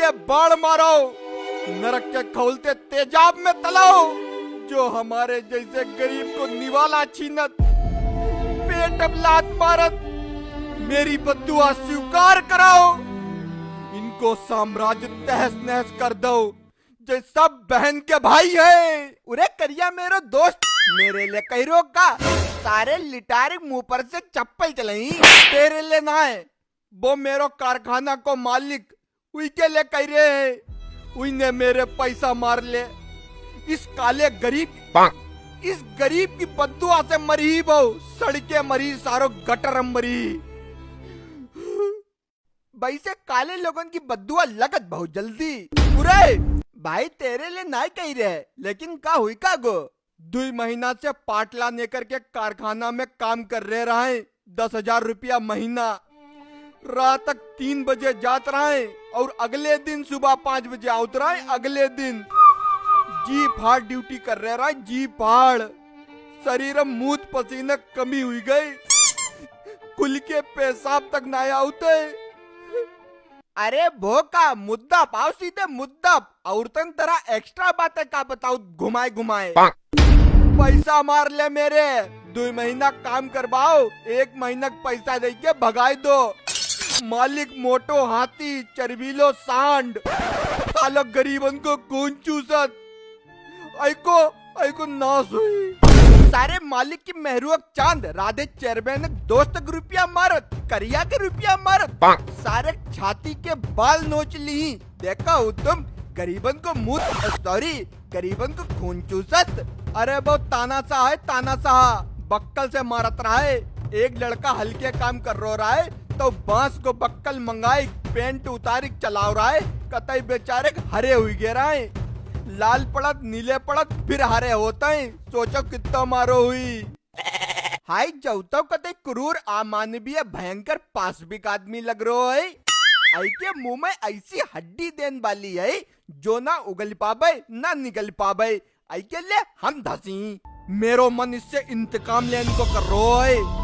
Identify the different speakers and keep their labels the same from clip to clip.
Speaker 1: लिए बाढ़ मारो, नरक के खौलते तेजाब में तलाओ, जो हमारे जैसे गरीब को निवाला छीनत, पेट अब लात मारत, मेरी बद्दुआ स्वीकार कराओ। इनको साम्राज्य तहस नहस कर दो, जो सब बहन के भाई है। उरे करिया मेरो दोस्त, मेरे लिए कही रोक का, सारे लिटारे मुंह पर से चप्पल चलाई, तेरे लिए ना है। वो मेरो कारखाना को मालिक उई के लिए कह रहे हैं, उई ने मेरे पैसा मार ले। इस काले गरीब, इस गरीब की बद्दुआ से मरी बहु, सड़के मरी, सारो गटर मरी। भाई से काले लोगों की बद्दुआ लगत बहुत जल्दी। उरे भाई तेरे लिए ना कही रहे, लेकिन का हुई का गो 2 महीना से पाटला लेकर के कारखाना में काम कर रहे हैं, 10,000 रुपया महीना। रात तक 3 बजे जात रहा है और अगले दिन सुबह 5 बजे आउत रहा है। अगले दिन जी फाड़ ड्यूटी कर रहा है, जी फाड़। शरीर मूत पसीने कमी हुई गई, खुल के पेशाब तक ना आउते। अरे भो का मुद्दा पाओ, सीधे मुद्दा। औरतन तरह एक्स्ट्रा बातें का बताओ, घुमाए घुमाए। पैसा मार ले मेरे, 2 महीना काम करवाओ, 1 महीना पैसा दे के भगाई दो। मालिक मोटो हाथी, चरबीलो सांड, सालो गरीबन को खून चूसत। ऐको ऐको नाश हुई। सारे मालिक की मेहरुआ चांद, राधे चेयरमैन दोस्त रुपया मारत, करिया के रुपया मारत, सारे छाती के बाल नोच ली। देखा हो तुम, गरीबन को मुंह, सॉरी गरीबन को खून चूसत। अरे वो ताना सा है, ताना सा बक्कल से मारत रहा है। एक लड़का हल्के काम कर रहा है तो बांस को बक्कल मंगाई, पेंट उतारी चला रहा है। कतई बेचारे हरे हुई गिरा है, लाल पड़त नीले पड़त फिर हरे होता है। सोचो कितना मारो हुई। हाय जौतो कतई क्रूर अमानवीय भयंकर पाशविक आदमी लग रहा है। आई के मुंह में ऐसी हड्डी देन वाली है जो ना उगल पावे ना निकल पावे। आई के लिए हम धसी, मेरो मन इससे इंतकाम लेने को कर रो है।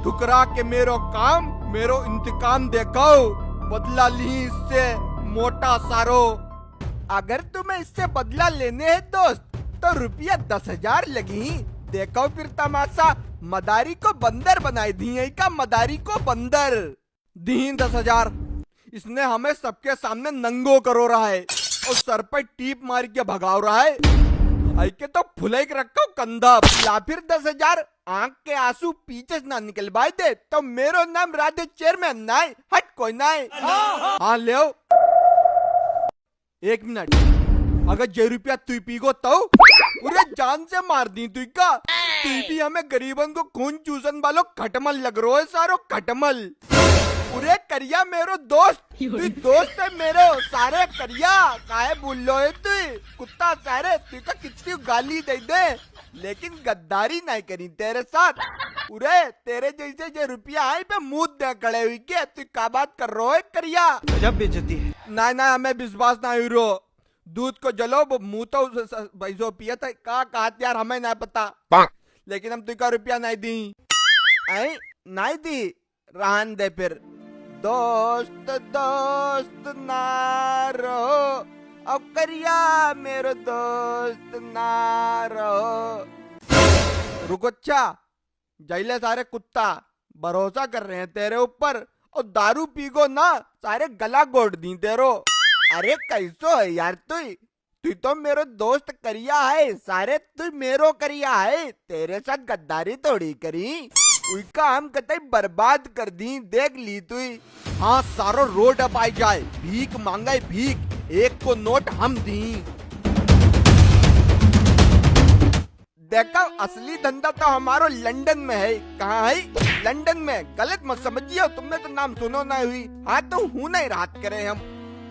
Speaker 1: ठुकरा के मेरो काम, मेरो इंतकाम देखो, बदला ली इससे मोटा सारो। अगर तुम्हें इससे बदला लेने है दोस्त, तो रुपया 10,000 लगी। देखो फिर तमाशा, मदारी को बंदर बनाए दी का, मदारी को बंदर दी 10,000। इसने हमें सबके सामने नंगो करो रहा है और सर पर टीप मार के भगाओ रहा है। आई के तो फुलेक रखो कंधा, या फिर 10,000 आंख के आंसू पीछे ना निकलवाए दे तो मेरो नाम राधे चेयरमैन ना, हट कोई ना। हाँ ले 1 मिनट, अगर जे रुपया तू पीगो तो पूरे जान से मार दी तू का। तू भी हमें गरीबन को खून चूसन वालों खटमल लग रो है, सारो खटमल। पूरे करिया मेरो दोस्त, तू दोस्त है मेरो, सारे करिया काहे बोल लो है तू कुत्ता। सारे तू का कितनी गाली दे दे, लेकिन गद्दारी नहीं करी तेरे साथ। पूरे तेरे जैसे जो रुपया आई पे मुंह दे खड़े हुई के, तू का बात कर रो है करिया।
Speaker 2: गजब बेइज्जती है।
Speaker 1: ना ना हमें विश्वास ना हुई रो। दूध को जलो वो मुंह तो भैंसो पिया था का कहत यार, हमें ना पता, लेकिन हम तुका रुपया नहीं दी। आई नहीं दी, रहन दे फिर। दोस्त दोस्त ना रहो, अब करिया मेरो दोस्त ना रहो। रुको अच्छा, जैले सारे कुत्ता भरोसा कर रहे हैं तेरे ऊपर और दारू पीगो ना सारे गला गोड़ दी तेरो। अरे कैसो है यार तू तो मेरो दोस्त करिया है, सारे तू मेरो करिया है, तेरे साथ गद्दारी थोड़ी करी। उनका हम कतई बर्बाद कर दी, देख ली तू। हाँ सारो रोड अब आई जाए, भीख मांगे भीख, 1 को नोट हम दी। देखा असली धंधा तो हमारो लंदन में है। कहाँ है? लंदन में। गलत मत समझिए, तुमने तो नाम सुनो ना हुई। हाँ तो हूँ नहीं रात करे हम,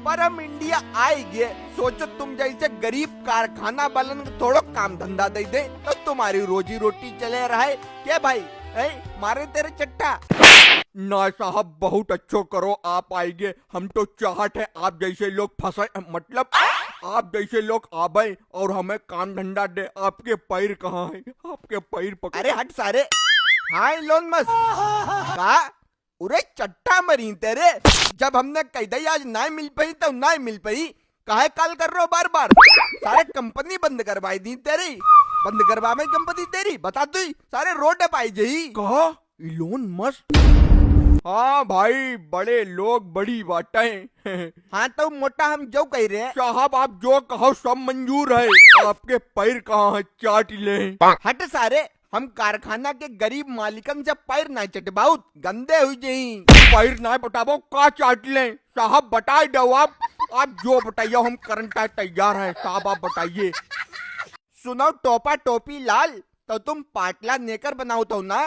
Speaker 1: पर हम इंडिया आए गए। सोचो तुम जैसे गरीब कारखाना वालन थोड़ा काम धंधा दे दे तो तुम्हारी रोजी रोटी चले रहे क्या भाई? मारे तेरे चट्टा। ना साहब बहुत अच्छो करो, आप आएंगे, हम तो चाहत है आप जैसे लोग फंसे, मतलब आप जैसे लोग आवे और हमें काम धंधा दे। आपके पैर कहाँ है? आपके पैर पकड़। अरे हट सारे। हाँ लोन मस का उरे चट्टा मरी तेरे, जब हमने कही दई आज ना मिल पाई तो ना मिल पाई, काहे कॉल कर रहे हो बार बार? सारे कंपनी बंद करवाई दी तेरी, बंद करवा में कंपनी तेरी, बता तू सारे रोड पाई जही कहा इलोन मस्क। हाँ भाई, बड़े लोग बड़ी बातें। हाँ तो मोटा हम जो कह रहे हैं साहब, आप जो कहो सब मंजूर है, आपके पैर कहाँ है चाट ले। हट सारे, हम कारखाना के गरीब मालिकन से पैर ना चटबाऊ, गंदे हुई जही। पैर ना बटाबो का चाट ले साहब, बताए दो आप जो बताइए हम करने तैयार है साहब, आप बताइए। सुनो टोपा टोपी लाल, तो तुम पाटला नेकर बनाओ तो ना?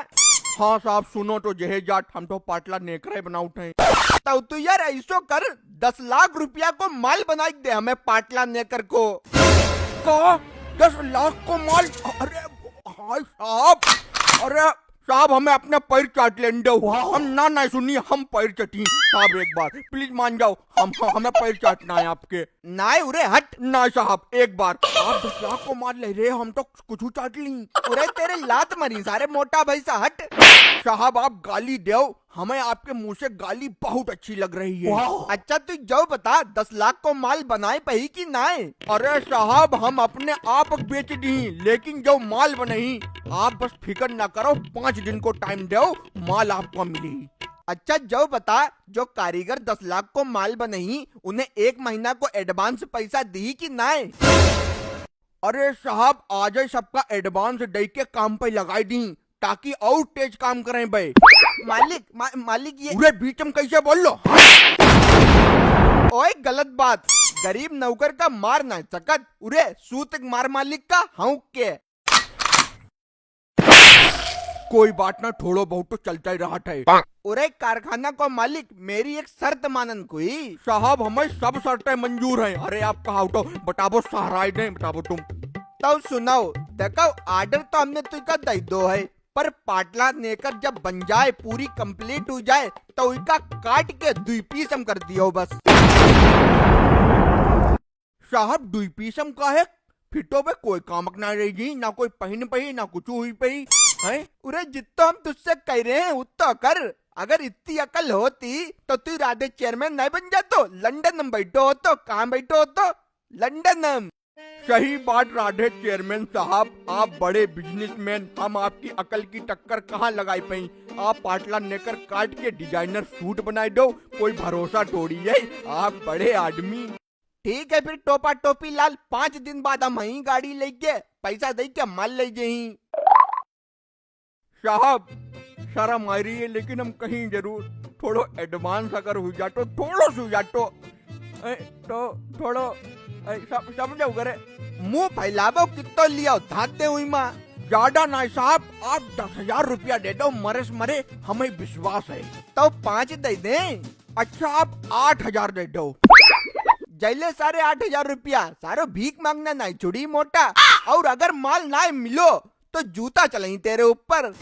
Speaker 1: हाँ साहब सुनो तो जहे जाट, हम तो पाटला नेकर बनाओ थे। तो तू यार ऐसो कर, 10 लाख रुपया को माल बनाई दे हमें पाटला नेकर को। 10 लाख को माल? अरे हाय साहब, अरे साहब हमें अपने पैर चाट लेने दो, हम ना सुनिए, हम पैर चटी साहब, एक बार प्लीज मान जाओ, हमें पैर चाटना है आपके। ना उरे हट ना साहब, एक बार आप 10 लाख को मार ले रहे, हम तो कुछ चाट ली। उरे तेरे लात मरी सारे मोटा भाई सा, हट साहब आप गाली दो, हमें आपके मुंह से गाली बहुत अच्छी लग रही है। अच्छा तू जो बता, 10 लाख को माल बनाए पही की नाए? अरे साहब हम अपने आप बेच दी, लेकिन जो माल बनी आप बस फिक्र ना करो, 5 दिन को टाइम दो, माल आपको मिली। अच्छा जो बता, जो कारीगर 10 लाख को माल बनी उन्हें 1 महीना को एडवांस पैसा दी कि नाए? अरे साहब आज ही सबका एडवांस दे के काम पे लगाई दी, ताकि और तेज काम करें भाई। मालिक ये पूरे बीच में कैसे बोल लो? ओए गलत बात, गरीब नौकर का मार ना सकत, उरे सूत मार मालिक का हूँ के। कोई बात ना, थोड़ो बहुत तो चलता ही रहा था। उरे कारखाना को मालिक, मेरी एक शर्त मानन कोई। साहब हमें सब शर्तें मंजूर हैं। अरे आप कहा तो बताबो, सहाराई नहीं बताबो तुम। तो सुनाओ, देखो ऑर्डर तो हमने तुझका दे दो है, पर पाटला नेकर जब बन जाए, पूरी कंप्लीट हो जाए, तो उसका काट के 2 पीस हम कर दियो बस। साहब 2 पीस हम का है, फिटो पे कोई कामक ना रहेगी, ना कोई पहन पही ना कुछ हुई पही है। उरे जितना हम तुझसे कह रहे हैं उतना कर, अगर इतनी अकल होती तो तू राधे चेयरमैन नहीं बन जातो, लंदन में बैठो हो तो, कहाँ बैठो हो तो लंदन में। सही बात राधे चेयरमैन साहब, आप बड़े बिजनेसमैन, हम आपकी अकल की टक्कर कहाँ लगाई पाई। आप पाटला नेकर काट के डिजाइनर सूट बनाए दो, कोई भरोसा थोड़ी है, आप बड़े आदमी। ठीक है फिर टोपा टोपी लाल, 5 दिन बाद हम वही गाड़ी लेके पैसा दे के माल ले जाही। साहब शर्म आ रही है, लेकिन हम कहीं जरूर थोड़ो एडवांस अगर हो जातो, थोड़ो सो जातो तो थोड़ो समझो करे, मुंह फैलाबो कितो लिया धाते हुई माँ, ज्यादा ना साहब, आप 10,000 रुपया दे दो, मरस मरे हमें विश्वास है। तो 5 दे दें? अच्छा आप 8,000 दे दो। जैले सारे 8,000 रुपया, सारो भीख मांगना नहीं छुड़ी मोटा, और अगर माल ना मिलो तो जूता चलाई तेरे ऊपर।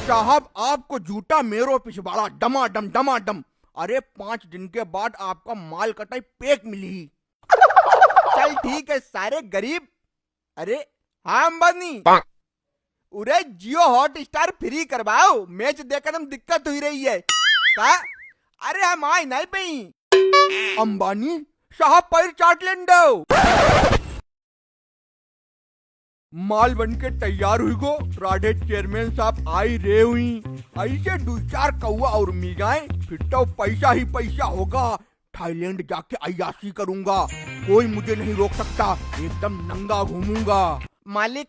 Speaker 1: साहब आपको जूता मेरो पिछवाड़ा डमाडम डमाडम। अरे 5 दिन के बाद आपका माल कटाई पैक मिली। चल ठीक है सारे गरीब। अरे हाँ अंबानी, उरे जियो हॉट स्टार फ्री करवाओ, मैच देखकर हम दिक्कत हुई रही है का? अरे हम आए नहीं पई। अंबानी साहब पैर चाट लेन दो। माल बन के तैयार हुई गो, राधे चेयरमैन साहब आई रे हुई, ऐसे 2-4 कौआ और मिल जाए, फिर तो पैसा ही पैसा होगा। थाईलैंड जाके अय्याशी करूंगा, कोई मुझे नहीं रोक सकता, एकदम नंगा घूमूंगा। मालिक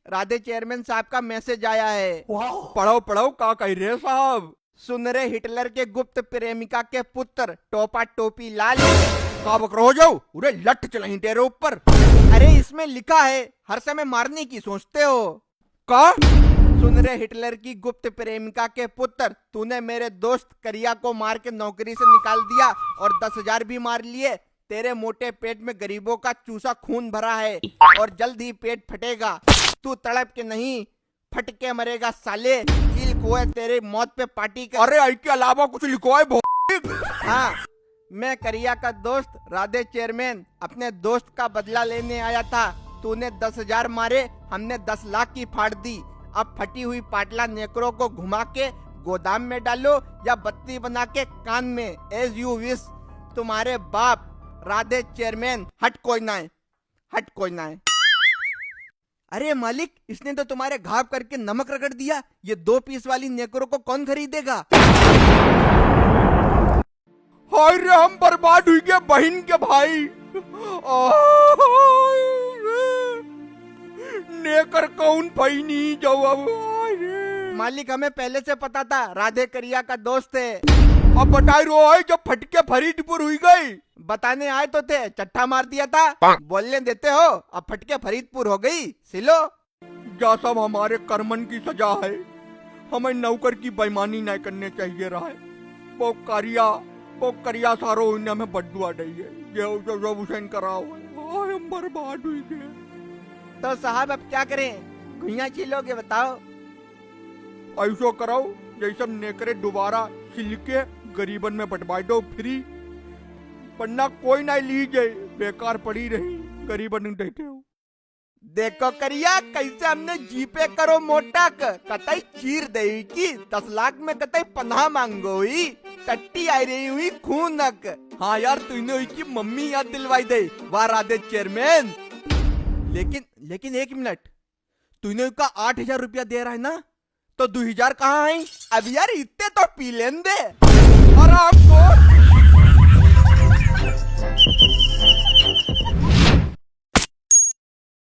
Speaker 1: राधे चेयरमैन साहब का मैसेज आया है। पढ़ो पढ़ो, का कह रहे साहब? सुन रहे हिटलर के गुप्त प्रेमिका के पुत्र टोपा टोपी लाल, का बकरो हो जाओ, उरे लट चलाई तेरे ऊपर। अरे इसमें लिखा है हर समय मारने की सोचते हो का? सुन रहे हिटलर की गुप्त प्रेमिका के पुत्र, तूने मेरे दोस्त करिया को मार के नौकरी से निकाल दिया और 10,000 भी मार लिए। तेरे मोटे पेट में गरीबों का चूसा खून भरा है और जल्द ही पेट फटेगा। तू तड़प के नहीं फट के मरेगा साले। चील को है तेरे मौत पे पार्टी का। अरे इसके अलावा कुछ लिखो है? हाँ, मैं करिया का दोस्त राधे चेयरमैन अपने दोस्त का बदला लेने आया था। तूने 10,000 मारे, हमने 10 लाख की फाड़ दी। अब फटी हुई पाटला नेकरों को घुमा के गोदाम में डालो या बत्ती बना के कान में, एज यू विश। तुम्हारे बाप राधे चेयरमैन। हट कोई ना है, हट कोई ना है। अरे मालिक, इसने तो तुम्हारे घाव करके नमक रगड़ दिया। ये 2 पीस वाली नेकरों को कौन खरीदेगा? हाय रे, हम बर्बाद हुई गए बहन के भाई। नेकर कौन भाई नहीं जाओ। मालिक, हमें पहले से पता था राधे करिया का दोस्त है। अब बताई रो है जब फटके फरीदपुर हुई गई। बताने आए तो थे, चट्टा मार दिया था। बोलने देते हो, अब फटके फरीदपुर हो गई। सिलो जा, सब हमारे कर्मन की सजा है। हमें नौकर की बेईमानी नहीं करने चाहिए रहा है। वो करिया सारो इन्हें हमें बदुआ दी है। ये जो हुसैन कराओ, हम बर्बाद हुई गए। तो साहब अब क्या करें? घुइयां छिलोगे बताओ? ऐसो कराओ जैसे नेकरे दोबारा छिलके गरीबन में बंटवा दो फ्री, वरना कोई ना लीजिए, बेकार पड़ी रही, गरीबन देते हो। देखो करिया, कैसे हमने जीपे करो मोटक, कतई चीर दे की 10 लाख में कतई पनाह मांगो ही, टट्टी आई रही हुई खूनक। हाँ यार, तूने हुई की मम्मी याद दिलवाई दे। वाह राधे चेयरमैन। लेकिन 1 मिनट, तूने का 8,000 रुपया दे रहा है ना, तो 2,000 कहाँ आई? अब यार इतने तो पी लें दे। और आपको